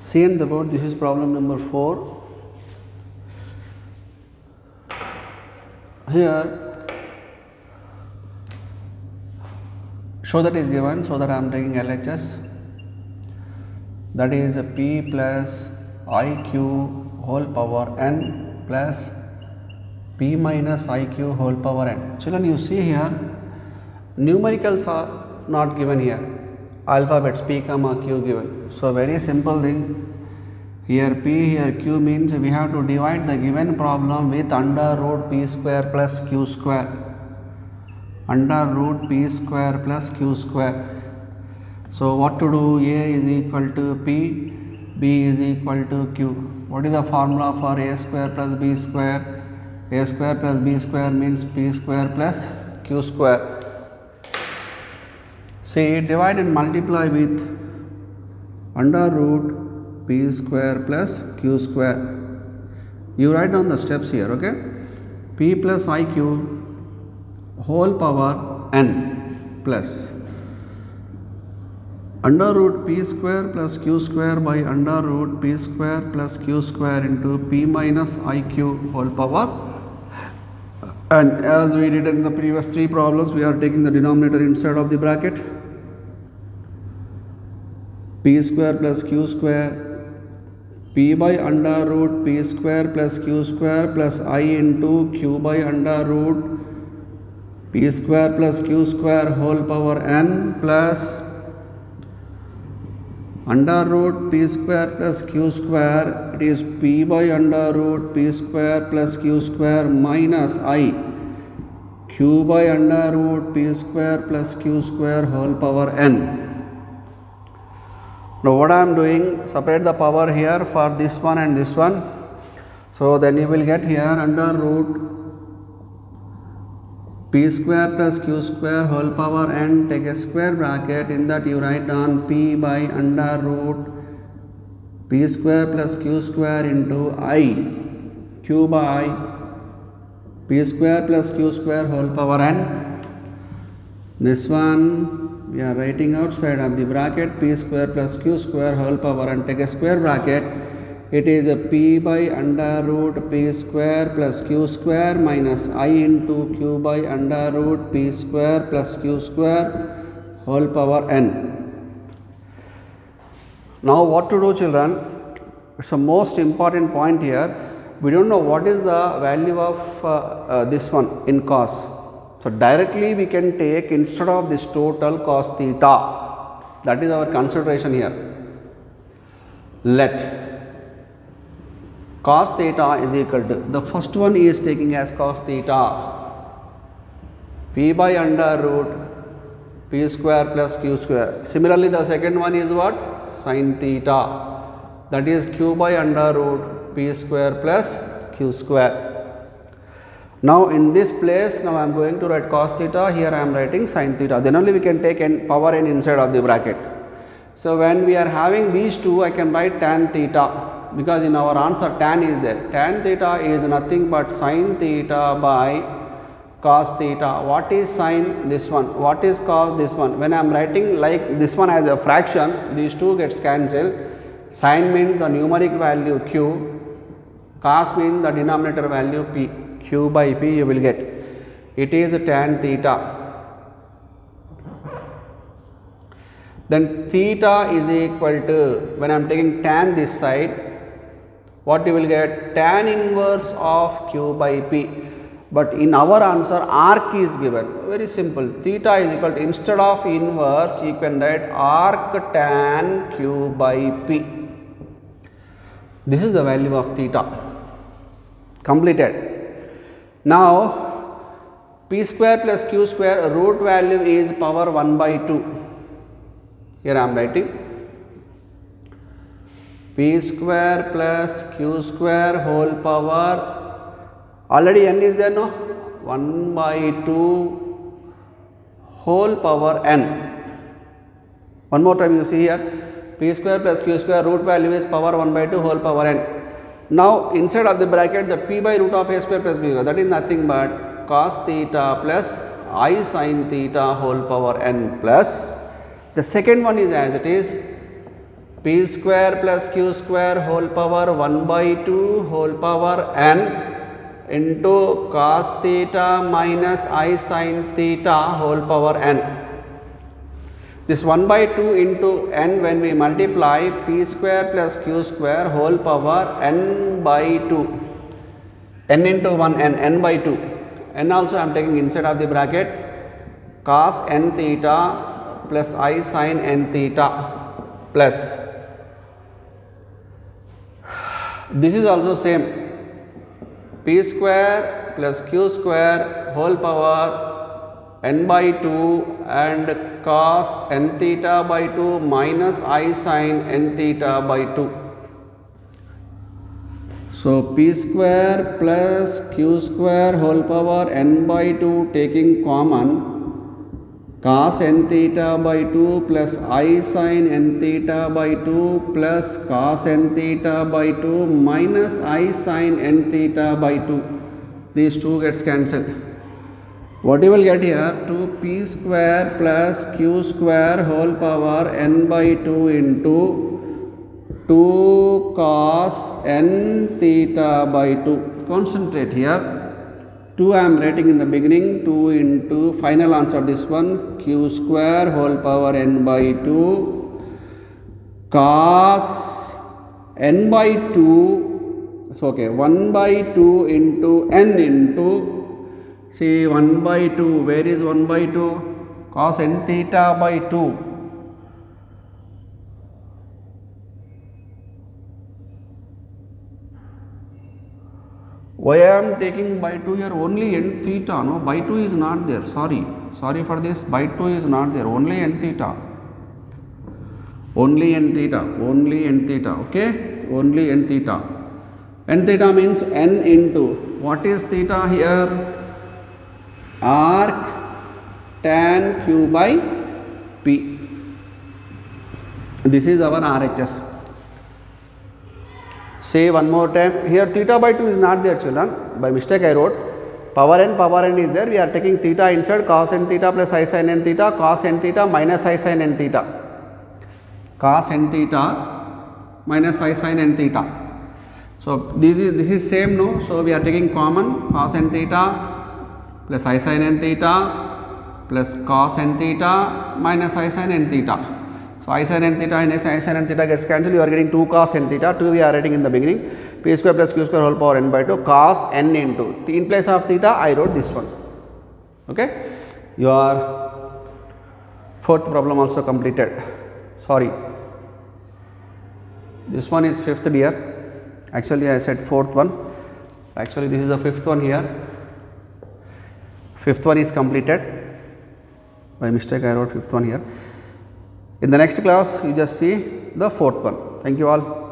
See in the board, this is problem number 4. Here, show that is given, so that I am taking LHS. That is P plus IQ whole power n plus P minus IQ whole power n. Children, you see here, numericals are not given here. Alphabets P comma Q given. So very simple thing. Here P, here Q means we have to divide the given problem with under root P square plus Q square. Under root P square plus Q square. So what to do? A is equal to P, B is equal to Q. What is the formula for A square plus B square? A square plus B square means P square plus Q square. See, divide and multiply with under root P square plus Q square. You write down the steps here, okay? P plus IQ whole power n plus under root P square plus Q square by under root P square plus Q square into P minus IQ whole power. And as we did in the previous 3 problems, we are taking the denominator inside of the bracket. P square plus Q square, P by under root P square plus Q square plus I into Q by under root P square plus Q square whole power n plus under root P square plus Q square, it is P by under root P square plus Q square minus I Q by under root P square plus Q square whole power n. Now what I am doing, separate the power here for this one and this one. So then you will get here under root P square plus Q square whole power n, take a square bracket, in that you write down P by under root P square plus Q square into I Q by P square plus Q square whole power n. This one we are writing outside of the bracket P square plus Q square whole power n, take a square bracket. It is a P by under root P square plus Q square minus I into Q by under root P square plus Q square whole power n. Now what to do, children? It's the most important point here. We don't know what is the value of this one in cos. So directly we can take, instead of this total, cos theta. That is our consideration here. Let cos theta is equal to, the first one is taking as cos theta, P by under root P square plus Q square. Similarly, the second one is what? Sin theta, that is Q by under root P square plus Q square. Now in this place, now I am going to write cos theta, here I am writing sin theta, then only we can take n power n inside of the bracket. So when we are having these two, I can write tan theta, because in our answer tan is there. Tan theta is nothing but sin theta by cos theta. What is sin? This one. What is cos? This one. When I am writing like this one as a fraction, these two gets cancelled. Sin means the numeric value q, cos means the denominator value p. Q by p you will get. It is tan theta. Then theta is equal to, when I am taking tan this side, what you will get? Tan inverse of Q by P. But in our answer, arc is given. Very simple. Theta is equal to, instead of inverse, you can write arc tan Q by P. This is the value of theta. Completed. Now, P square plus Q square, root value is power 1 by 2. Here I am writing P square plus Q square whole power, already n is there, no? 1 by 2 whole power n. One more time you see here, P square plus Q square, root value is power 1 by 2 whole power n. Now inside of the bracket, the P by root of a square plus b square, that is nothing but cos theta plus I sin theta whole power n plus, the second one is as it is p square plus q square whole power 1 by 2 whole power n into cos theta minus I sin theta whole power n. This 1 by 2 into n, when we multiply, p square plus q square whole power n by 2, n into 1 n by 2, n also I am taking inside of the bracket, cos n theta plus I sin n theta plus, this is also same, p square plus q square whole power n by 2 and cos n theta by 2 minus I sin n theta by 2. So, p square plus q square whole power n by 2 taking common, cos n theta by 2 plus I sin n theta by 2 plus cos n theta by 2 minus I sin n theta by 2. These two gets cancelled. What you will get here, 2p square plus q square whole power n by 2 into 2 cos n theta by 2. Concentrate here. 2 I am writing in the beginning, 2 into final answer this one, q square whole power n by 2 cos n by 2, so okay, 1 by 2 into n into, see 1 by 2, where is 1 by 2? Cos n theta by 2. Why I am taking by 2 here? Only n theta, no, by 2 is not there, sorry for this, by 2 is not there, only n theta, okay, only n theta. N theta means n into, what is theta here? Arc tan q by p. This is our RHS. Say one more time, here theta by 2 is not there, children, by mistake I wrote, power n is there, we are taking theta inside, cos n theta plus I sin n theta, cos n theta minus I sin n theta, cos n theta minus I sin n theta. So, this is same, no, so we are taking common, cos n theta plus I sin n theta plus cos n theta minus I sin n theta. So, I sin n theta and I sin n theta gets cancelled, you are getting 2 cos n theta, 2 we are writing in the beginning, p square plus q square whole power n by 2 cos n into, in place of theta I wrote this one, okay. Your fourth problem also completed, sorry, this one is fifth dear, actually I said fourth one, actually this is the fifth one here, fifth one is completed, by mistake I wrote fifth one here. In the next class, you just see the fourth one. Thank you all.